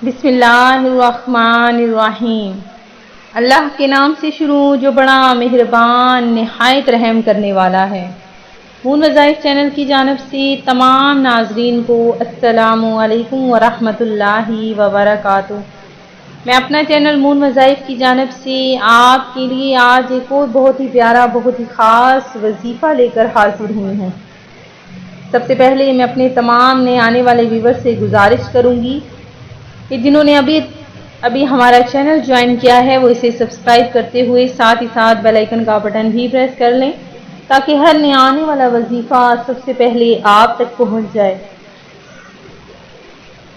بسم اللہ الرحمن الرحیم۔ اللہ کے نام سے شروع جو بڑا مہربان نہایت رحم کرنے والا ہے۔ مون وظائف چینل کی جانب سے تمام ناظرین کو السلام علیکم ورحمۃ اللہ وبرکاتہ۔ میں اپنا چینل مون وظائف کی جانب سے آپ کے لیے آج ایک اور بہت ہی پیارا بہت ہی خاص وظیفہ لے کر حاضر ہوئی ہوں۔ سب سے پہلے میں اپنے تمام نئے آنے والے ویور سے گزارش کروں گی کہ جنہوں نے ابھی ہمارا چینل جوائن کیا ہے وہ اسے سبسکرائب کرتے ہوئے ساتھ ہی ساتھ بیل آئیکن کا بٹن بھی پریس کر لیں تاکہ ہر نیا آنے والا وظیفہ سب سے پہلے آپ تک پہنچ جائے۔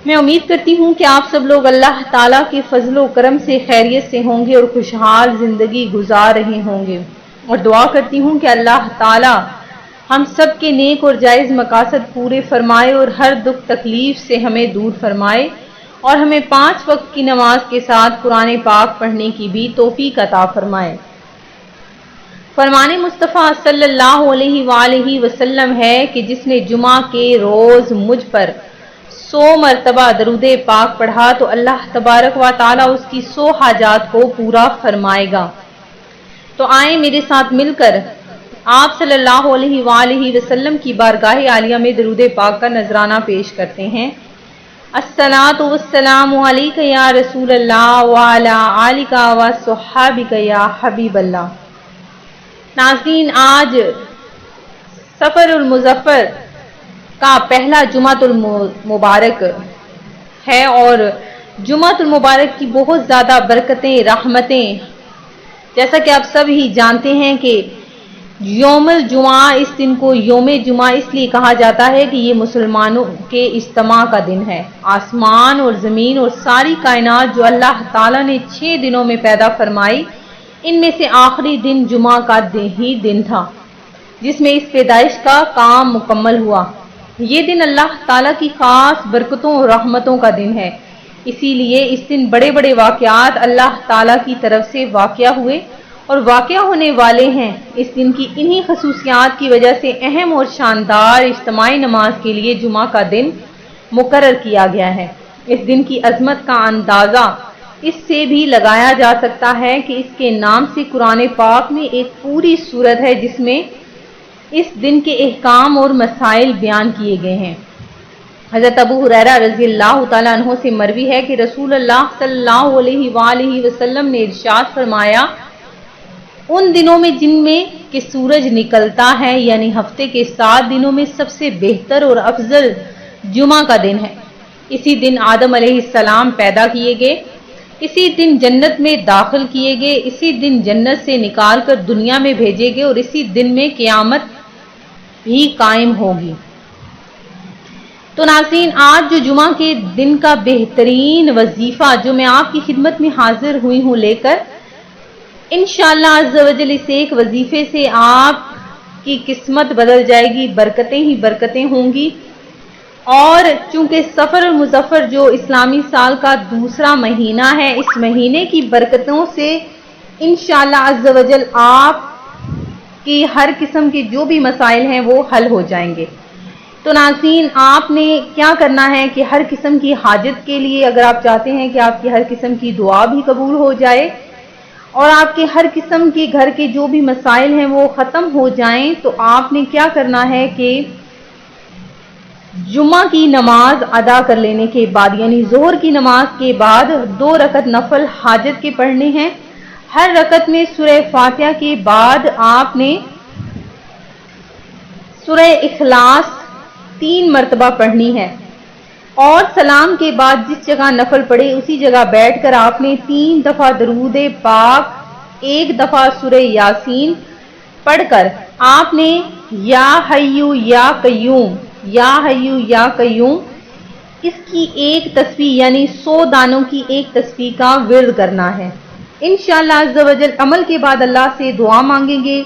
میں امید کرتی ہوں کہ آپ سب لوگ اللہ تعالیٰ کے فضل و کرم سے خیریت سے ہوں گے اور خوشحال زندگی گزار رہے ہوں گے، اور دعا کرتی ہوں کہ اللہ تعالیٰ ہم سب کے نیک اور جائز مقاصد پورے فرمائے اور ہر دکھ تکلیف سے ہمیں دور فرمائے، اور ہمیں 5 وقت کی نماز کے ساتھ قرآن پاک پڑھنے کی بھی توفیق عطا فرمائے۔ فرمان مصطفیٰ صلی اللہ علیہ وآلہ وسلم ہے کہ جس نے جمعہ کے روز مجھ پر 100 مرتبہ درود پاک پڑھا تو اللہ تبارک و تعالیٰ اس کی 100 حاجات کو پورا فرمائے گا۔ تو آئیں میرے ساتھ مل کر آپ صلی اللہ علیہ وآلہ وسلم کی بارگاہ عالیہ میں درود پاک کا نذرانہ پیش کرتے ہیں۔ الصلاۃ والسلام علیک یا رسول اللہ وعلی آلک وصحابک یا حبیب اللہ۔ ناظرین، آج سفر المظفر کا پہلا جمعۃ المبارک ہے، اور جمعۃ المبارک کی بہت زیادہ برکتیں رحمتیں، جیسا کہ آپ سب ہی جانتے ہیں کہ یوم الجمعہ، اس دن کو یوم جمعہ اس لیے کہا جاتا ہے کہ یہ مسلمانوں کے اجتماع کا دن ہے۔ آسمان اور زمین اور ساری کائنات جو اللہ تعالیٰ نے 6 دنوں میں پیدا فرمائی، ان میں سے آخری دن جمعہ کا ہی دن تھا جس میں اس پیدائش کا کام مکمل ہوا۔ یہ دن اللہ تعالیٰ کی خاص برکتوں اور رحمتوں کا دن ہے، اسی لیے اس دن بڑے بڑے واقعات اللہ تعالیٰ کی طرف سے واقع ہوئے اور واقع ہونے والے ہیں۔ اس دن کی انہی خصوصیات کی وجہ سے اہم اور شاندار اجتماعی نماز کے لیے جمعہ کا دن مقرر کیا گیا ہے۔ اس دن کی عظمت کا اندازہ اس سے بھی لگایا جا سکتا ہے کہ اس کے نام سے قرآن پاک میں ایک پوری سورت ہے جس میں اس دن کے احکام اور مسائل بیان کیے گئے ہیں۔ حضرت ابو ہریرہ رضی اللہ تعالیٰ عنہ سے مروی ہے کہ رسول اللہ صلی اللہ علیہ وآلہ وسلم نے ارشاد فرمایا، ان دنوں میں جن میں کہ سورج نکلتا ہے، یعنی ہفتے کے 7 دنوں میں سب سے بہتر اور افضل جمعہ کا دن ہے۔ اسی دن آدم علیہ السلام پیدا کیے گئے، اسی دن جنت میں داخل کیے گئے، اسی دن جنت سے نکال کر دنیا میں بھیجے گئے، اور اسی دن میں قیامت بھی قائم ہوگی۔ تو ناظرین، آج جو جمعہ کے دن کا بہترین وظیفہ جو میں آپ کی خدمت میں حاضر ہوئی ہوں لے کر، انشاءاللہ عز و جل اس ایک وظیفے سے آپ کی قسمت بدل جائے گی، برکتیں ہی برکتیں ہوں گی۔ اور چونکہ سفر المظفر جو اسلامی سال کا دوسرا مہینہ ہے، اس مہینے کی برکتوں سے انشاءاللہ عز و جل آپ کی ہر قسم کے جو بھی مسائل ہیں وہ حل ہو جائیں گے۔ تو ناظرین، آپ نے کیا کرنا ہے کہ ہر قسم کی حاجت کے لیے، اگر آپ چاہتے ہیں کہ آپ کی ہر قسم کی دعا بھی قبول ہو جائے اور آپ کے ہر قسم کے گھر کے جو بھی مسائل ہیں وہ ختم ہو جائیں، تو آپ نے کیا کرنا ہے کہ جمعہ کی نماز ادا کر لینے کے بعد، یعنی ظہر کی نماز کے بعد 2 رکعت نفل حاجت کے پڑھنے ہیں۔ ہر رکعت میں سورہ فاتحہ کے بعد آپ نے سورہ اخلاص 3 مرتبہ پڑھنی ہے، اور سلام کے بعد جس جگہ نفل پڑے اسی جگہ بیٹھ کر آپ نے 3 دفعہ درود پاک، 1 دفعہ سورہ یاسین پڑھ کر آپ نے یا حیو یا قیوم، یا حیو یا قیوم، اس کی ایک تسبیح یعنی 100 دانوں کی ایک تسبیح کا ورد کرنا ہے۔ انشاءاللہ عز و جل عمل کے بعد اللہ سے دعا مانگیں گے،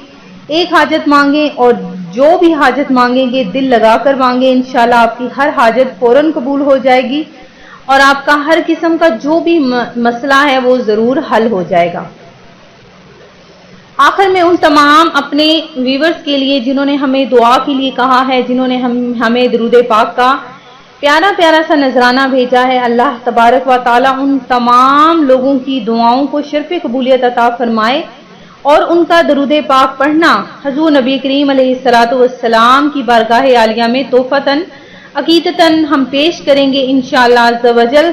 ایک حاجت مانگیں، اور جو بھی حاجت مانگیں گے دل لگا کر مانگیں، انشاءاللہ آپ کی ہر حاجت فوراً قبول ہو جائے گی، اور آپ کا ہر قسم کا جو بھی مسئلہ ہے وہ ضرور حل ہو جائے گا۔ آخر میں ان تمام اپنے ویورز کے لیے جنہوں نے ہمیں دعا کے لیے کہا ہے، جنہوں نے ہمیں درود پاک کا پیارا پیارا سا نذرانہ بھیجا ہے۔ اللہ تبارک و تعالیٰ ان تمام لوگوں کی دعاؤں کو شرف قبولیت عطا فرمائے اور ان کا درود پاک پڑھنا حضور نبی کریم علیہ الصلوۃ والسلام کی بارگاہ عالیہ میں تحفتاً عقیدتاً ہم پیش کریں گے انشاءاللہ عز و جل۔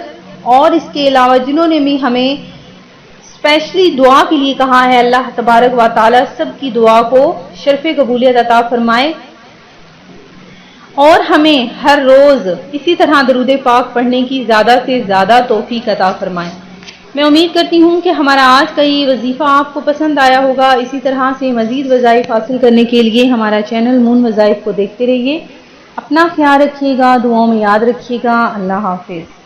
اور اس کے علاوہ جنہوں نے بھی ہمیں اسپیشلی دعا کے لیے کہا ہے، اللہ تبارک و تعالیٰ سب کی دعا کو شرف قبولیت عطا فرمائے اور ہمیں ہر روز اسی طرح درود پاک پڑھنے کی زیادہ سے زیادہ توفیق عطا فرمائے۔ میں امید کرتی ہوں کہ ہمارا آج کا یہ وظیفہ آپ کو پسند آیا ہوگا۔ اسی طرح سے مزید وظائف حاصل کرنے کے لیے ہمارا چینل مون وظائف کو دیکھتے رہیے۔ اپنا خیال رکھیے گا، دعاؤں میں یاد رکھیے گا۔ اللہ حافظ۔